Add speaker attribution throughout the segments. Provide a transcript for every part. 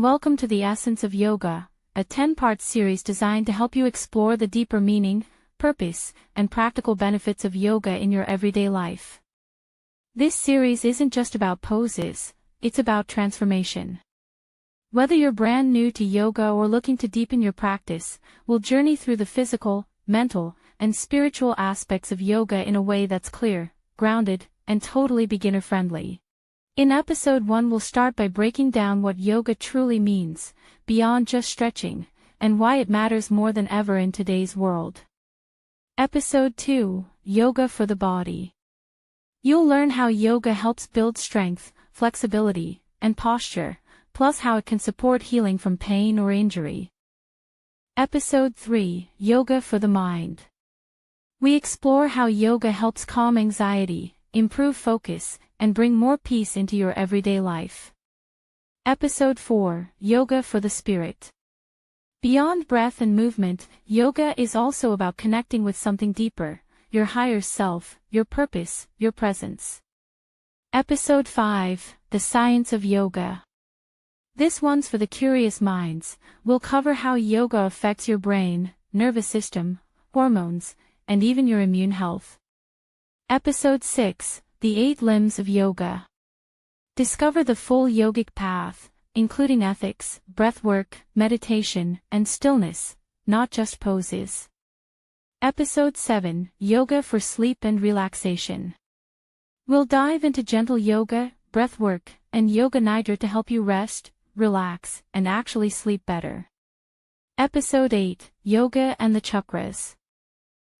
Speaker 1: Welcome to the Essence of Yoga, a 10-part series designed to help you explore the deeper meaning, purpose, and practical benefits of yoga in your everyday life. This series isn't just about poses, it's about transformation. Whether you're brand new to yoga or looking to deepen your practice, we'll journey through the physical, mental, and spiritual aspects of yoga in a way that's clear, grounded, and totally beginner-friendly. In episode 1 we'll start by breaking down what yoga truly means, beyond just stretching, and why it matters more than ever in today's world. Episode 2, Yoga for the Body. You'll learn how yoga helps build strength, flexibility, and posture, plus how it can support healing from pain or injury. Episode 3, Yoga for the Mind. We explore how yoga helps calm anxiety, improve focus, and bring more peace into your everyday life. Episode 4, Yoga for the Spirit. Beyond breath and movement, yoga is also about connecting with something deeper, your higher self, your purpose, your presence. Episode 5, The Science of Yoga. This one's for the curious minds. We'll cover how yoga affects your brain, nervous system, hormones, and even your immune health. Episode 6, The 8 Limbs of Yoga. Discover the full yogic path, including ethics, breathwork, meditation, and stillness, not just poses. Episode 7, Yoga for Sleep and Relaxation. We'll dive into gentle yoga, breathwork, and yoga nidra to help you rest, relax, and actually sleep better. Episode 8, Yoga and the Chakras.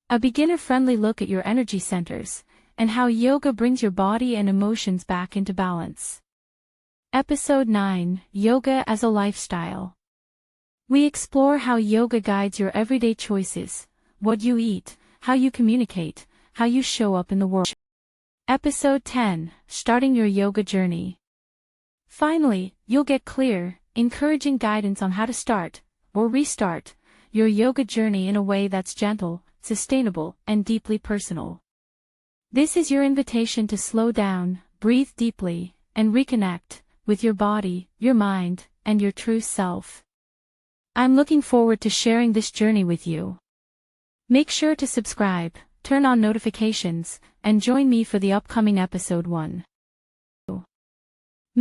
Speaker 1: A beginner-friendly look at your energy centers, and how yoga brings your body and emotions back into balance. Episode 9, Yoga as a Lifestyle. We explore how yoga guides your everyday choices, what you eat, how you communicate, how you show up in the world. Episode 10, Starting Your Yoga Journey. Finally, you'll get clear, encouraging guidance on how to start, or restart, your yoga journey in a way that's gentle, sustainable, and deeply personal. This is your invitation to slow down, breathe deeply, and reconnect with your body, your mind, and your true self. I'm looking forward to sharing this journey with you. Make sure to subscribe, turn on notifications, and join me for the upcoming episode 1.